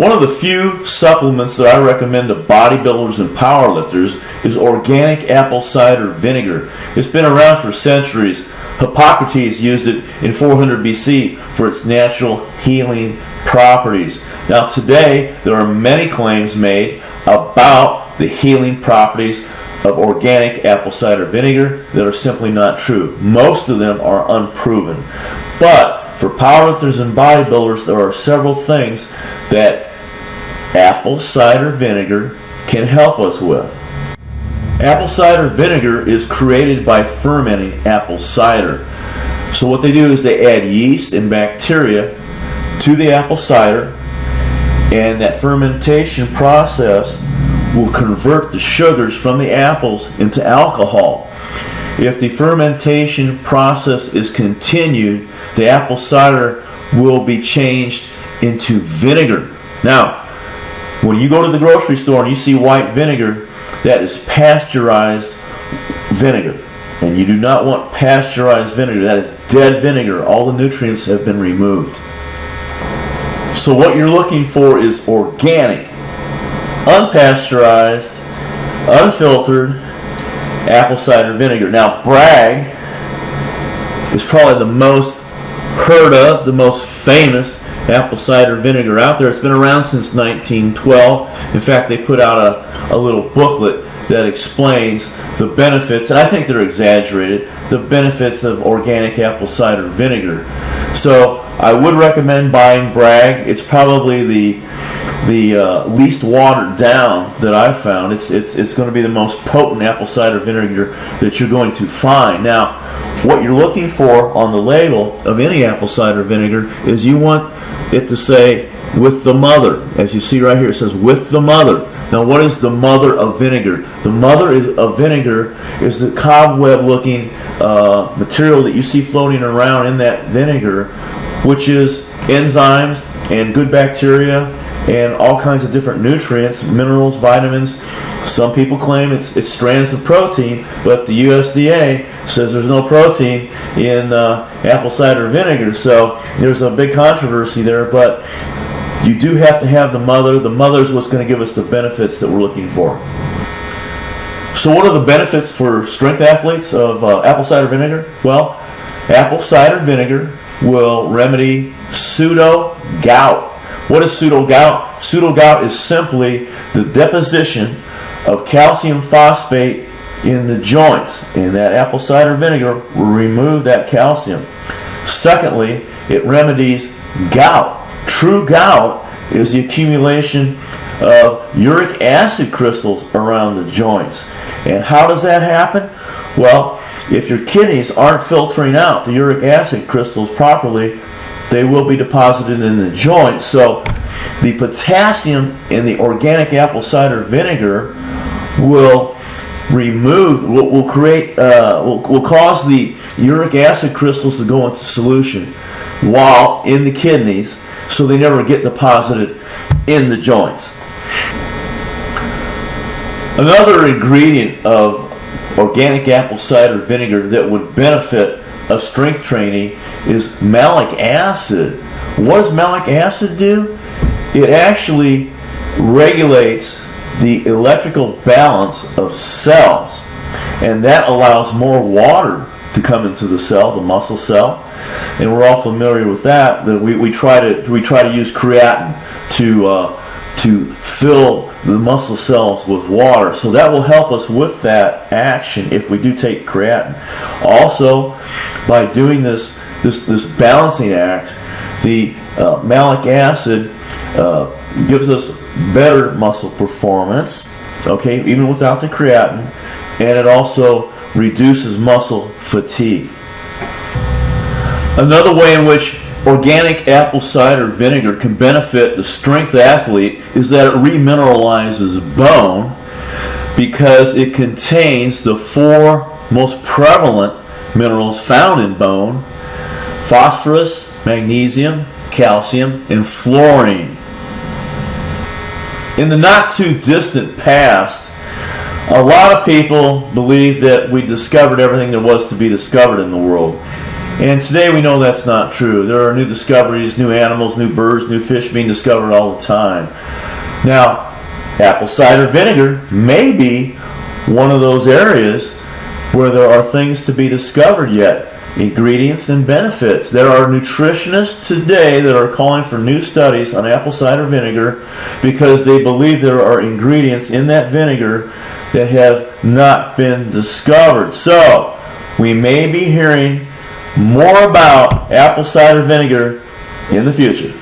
One of the few supplements that I recommend to bodybuilders and powerlifters is organic apple cider vinegar. It's been around for centuries. Hippocrates used it in 400 BC for its natural healing properties. Now today, there are many claims made about the healing properties of organic apple cider vinegar that are simply not true. Most of them are unproven. But for powerlifters and bodybuilders, there are several things that apple cider vinegar can help us with. Apple cider vinegar is created by fermenting apple cider. So what they do is they add yeast and bacteria to the apple cider, and that fermentation process will convert the sugars from the apples into alcohol. If the fermentation process is continued, the apple cider will be changed into vinegar. Now, when you go to the grocery store and you see white vinegar, that is pasteurized vinegar. And you do not want pasteurized vinegar. That is dead vinegar. All the nutrients have been removed. So what you're looking for is organic, unpasteurized, unfiltered apple cider vinegar. Now, Bragg is probably the most heard of, the most famous apple cider vinegar out there. It's been around since 1912. In fact, they put out a little booklet that explains the benefits, and I think they're exaggerated, the benefits of organic apple cider vinegar. So I would recommend buying Bragg. It's probably the least watered down that I've found. It's going to be the most potent apple cider vinegar that you're going to find. Now, what you're looking for on the label of any apple cider vinegar is you want it to say with the mother. As you see right here, it says with the mother. Now, what is the mother of vinegar? The mother of vinegar is the cobweb-looking material that you see floating around in that vinegar, which is enzymes and good bacteria and all kinds of different nutrients, minerals, vitamins. Some people claim it's strands of protein, but the USDA says there's no protein in apple cider vinegar. So there's a big controversy there, but you do have to have the mother. The mother is what's going to give us the benefits that we're looking for. So what are the benefits for strength athletes of apple cider vinegar? Well, apple cider vinegar will remedy pseudo-gout. What is pseudo-gout? Pseudo-gout is simply the deposition of calcium phosphate in the joints, and that apple cider vinegar will remove that calcium. Secondly, it remedies gout. True gout is the accumulation of uric acid crystals around the joints. And how does that happen? Well, if your kidneys aren't filtering out the uric acid crystals properly, they will be deposited in the joints. So the potassium in the organic apple cider vinegar will cause the uric acid crystals to go into solution while in the kidneys, so they never get deposited in the joints. Another ingredient of organic apple cider vinegar that would benefit a strength trainee is malic acid. What does malic acid do? It actually regulates the electrical balance of cells, and that allows more water to come into the cell, the muscle cell. And we're all familiar with that. That we try to use creatinine to fill the muscle cells with water. So that will help us with that action if we do take creatinine. Also, by doing this balancing act, the malic acid gives us better muscle performance, okay, even without the creatinine, and it also reduces muscle fatigue. Another way in which organic apple cider vinegar can benefit the strength athlete is that it remineralizes bone because it contains the 4 most prevalent minerals found in bone: phosphorus, magnesium, calcium, and fluorine. In the not too distant past, a lot of people believed that we discovered everything there was to be discovered in the world. And today we know that's not true. There are new discoveries, new animals, new birds, new fish being discovered all the time. Now, apple cider vinegar may be one of those areas where there are things to be discovered yet. Ingredients and benefits. There are nutritionists today that are calling for new studies on apple cider vinegar because they believe there are ingredients in that vinegar that have not been discovered. So, we may be hearing more about apple cider vinegar in the future.